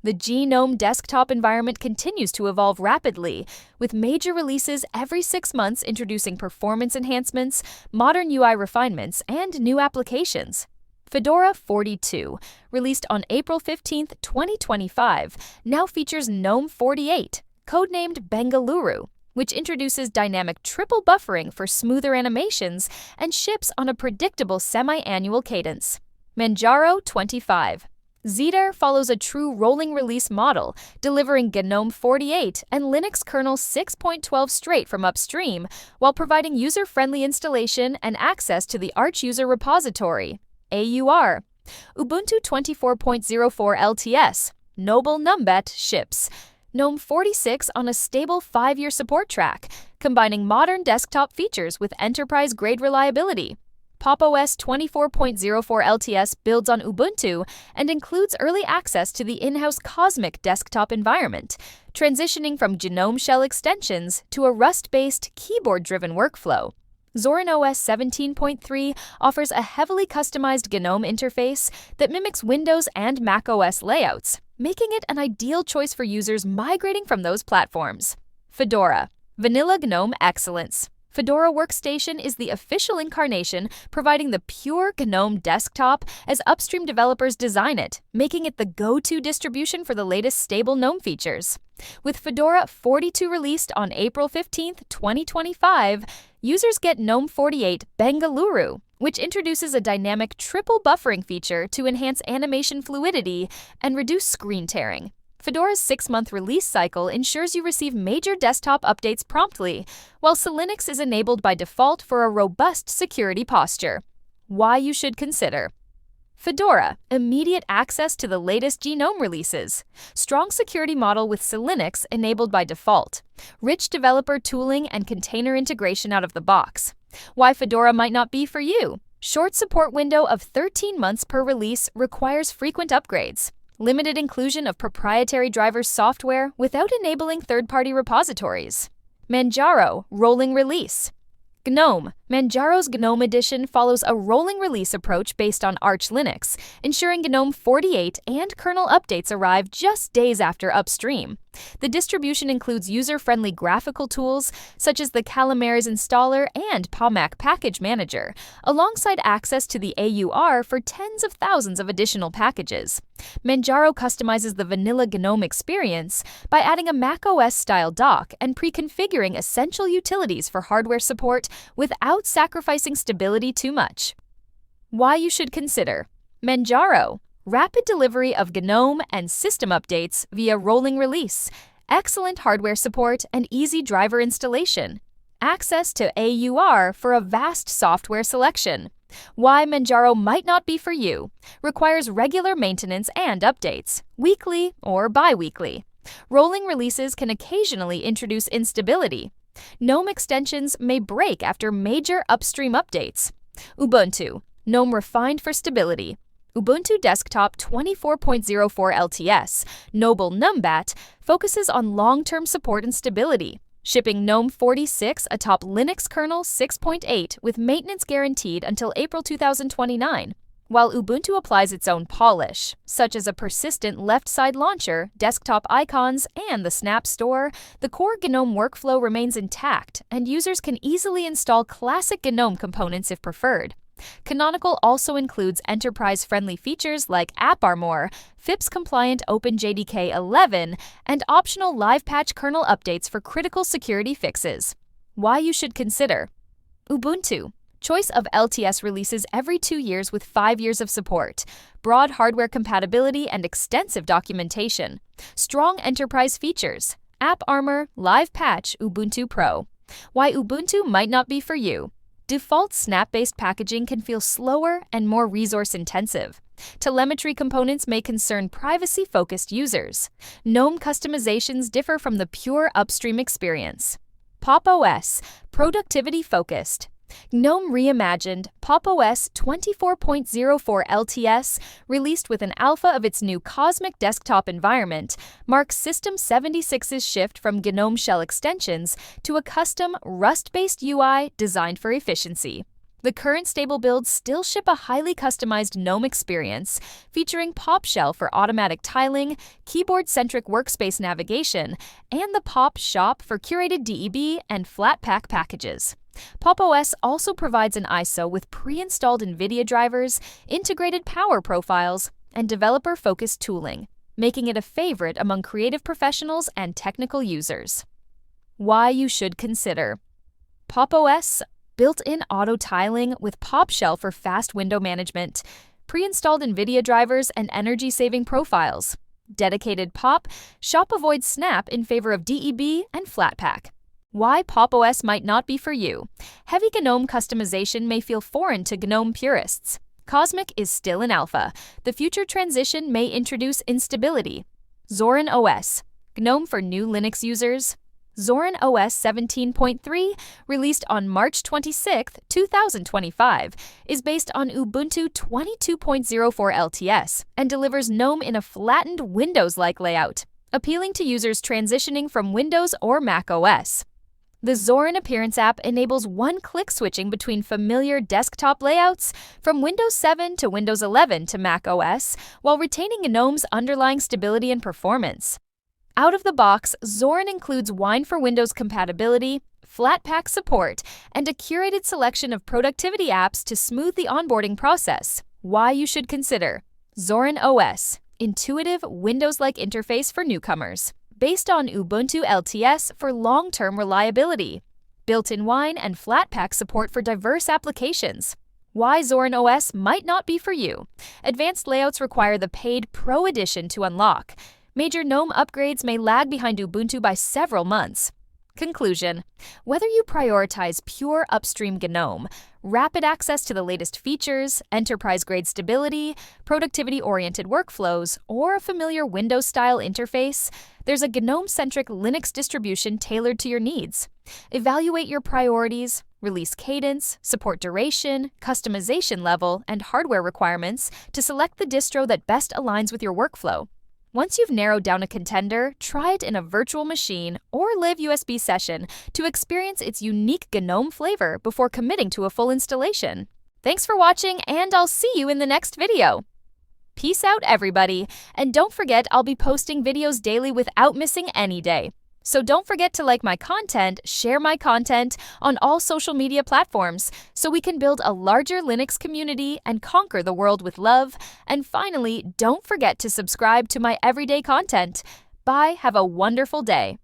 The GNOME desktop environment continues to evolve rapidly, with major releases every 6 months introducing performance enhancements, modern UI refinements, and new applications. Fedora 42, released on April 15, 2025, now features GNOME 48, codenamed Bengaluru, which introduces dynamic triple buffering for smoother animations and ships on a predictable semi-annual cadence. Manjaro 25. Zetar follows a true rolling release model, delivering GNOME 48 and Linux kernel 6.12 straight from upstream, while providing user-friendly installation and access to the Arch user repository. AUR. Ubuntu 24.04 LTS. Noble Numbat ships. GNOME 46 on a stable 5-year support track, combining modern desktop features with enterprise-grade reliability. Pop! OS 24.04 LTS builds on Ubuntu and includes early access to the in-house Cosmic desktop environment, transitioning from GNOME shell extensions to a Rust-based, keyboard-driven workflow. Zorin OS 17.3 offers a heavily customized GNOME interface that mimics Windows and Mac OS layouts, making it an ideal choice for users migrating from those platforms. Fedora. Vanilla GNOME excellence. Fedora Workstation is the official incarnation, providing the pure GNOME desktop as upstream developers design it, making it the go-to distribution for the latest stable GNOME features. With Fedora 42 released on April 15, 2025, users get GNOME 48 Bengaluru, which introduces a dynamic triple buffering feature to enhance animation fluidity and reduce screen tearing. Fedora's 6-month release cycle ensures you receive major desktop updates promptly, while SELinux is enabled by default for a robust security posture. Why you should consider. Fedora, immediate access to the latest GNOME releases. Strong security model with SELinux enabled by default. Rich developer tooling and container integration out of the box. Why Fedora might not be for you. Short support window of 13 months per release requires frequent upgrades. Limited inclusion of proprietary drivers software without enabling third-party repositories. Manjaro, rolling release. GNOME. Manjaro's GNOME edition follows a rolling release approach based on Arch Linux, ensuring GNOME 48 and kernel updates arrive just days after upstream. The distribution includes user-friendly graphical tools such as the Calamares installer and POMAC package manager, alongside access to the AUR for tens of thousands of additional packages. Manjaro customizes the vanilla GNOME experience by adding a macOS-style dock and pre-configuring essential utilities for hardware support without sacrificing stability too much. Why you should consider. Manjaro. Rapid delivery of GNOME and system updates via rolling release, excellent hardware support, and easy driver installation. Access to AUR for a vast software selection. Why Manjaro might not be for you. Requires regular maintenance and updates, weekly or bi-weekly. Rolling releases can occasionally introduce instability. GNOME extensions may break after major upstream updates. Ubuntu. GNOME refined for stability. Ubuntu Desktop 24.04 LTS, Noble Numbat, focuses on long-term support and stability, shipping GNOME 46 atop Linux kernel 6.8 with maintenance guaranteed until April 2029, while Ubuntu applies its own polish, such as a persistent left-side launcher, desktop icons, and the Snap Store. The core GNOME workflow remains intact, and users can easily install classic GNOME components if preferred. Canonical also includes enterprise-friendly features like AppArmor, FIPS-compliant OpenJDK 11, and optional live patch kernel updates for critical security fixes. Why you should consider. Ubuntu. Choice of LTS releases every 2 years with 5 years of support. Broad hardware compatibility and extensive documentation. Strong enterprise features. AppArmor, Live Patch, Ubuntu Pro. Why Ubuntu might not be for you. Default snap-based packaging can feel slower and more resource-intensive. Telemetry components may concern privacy-focused users. GNOME customizations differ from the pure upstream experience. Pop! OS, productivity-focused. GNOME Reimagined Pop! OS 24.04 LTS, released with an alpha of its new Cosmic desktop environment, marks System 76's shift from GNOME shell extensions to a custom Rust-based UI designed for efficiency. The current stable builds still ship a highly customized GNOME experience, featuring Pop Shell for automatic tiling, keyboard-centric workspace navigation, and the Pop Shop for curated DEB and Flatpak packages. Pop! OS also provides an ISO with pre-installed NVIDIA drivers, integrated power profiles, and developer-focused tooling, making it a favorite among creative professionals and technical users. Why you should consider Pop! OS. Built-in auto-tiling with Pop Shell for fast window management, pre-installed NVIDIA drivers and energy-saving profiles, dedicated Pop, Shop avoids Snap in favor of DEB and Flatpak. Why Pop! OS might not be for you. Heavy GNOME customization may feel foreign to GNOME purists. Cosmic is still in alpha. The future transition may introduce instability. Zorin OS. GNOME for new Linux users. Zorin OS 17.3, released on March 26, 2025, is based on Ubuntu 22.04 LTS and delivers GNOME in a flattened Windows-like layout, appealing to users transitioning from Windows or Mac OS. The Zorin Appearance app enables one-click switching between familiar desktop layouts from Windows 7 to Windows 11 to Mac OS, while retaining GNOME's underlying stability and performance. Out of the box, Zorin includes Wine for Windows compatibility, Flatpak support, and a curated selection of productivity apps to smooth the onboarding process. Why you should consider Zorin OS, intuitive Windows-like interface for newcomers, based on Ubuntu LTS for long-term reliability, built-in Wine and Flatpak support for diverse applications. Why Zorin OS might not be for you. Advanced layouts require the paid Pro Edition to unlock. Major GNOME upgrades may lag behind Ubuntu by several months. Conclusion: whether you prioritize pure upstream GNOME, rapid access to the latest features, enterprise-grade stability, productivity-oriented workflows, or a familiar Windows-style interface, there's a GNOME-centric Linux distribution tailored to your needs. Evaluate your priorities, release cadence, support duration, customization level, and hardware requirements to select the distro that best aligns with your workflow. Once you've narrowed down a contender, try it in a virtual machine or live USB session to experience its unique GNOME flavor before committing to a full installation. Thanks for watching, and I'll see you in the next video. Peace out, everybody, and don't forget I'll be posting videos daily without missing any day. So don't forget to like my content, share my content on all social media platforms so we can build a larger Linux community and conquer the world with love. And finally, don't forget to subscribe to my everyday content. Bye, have a wonderful day.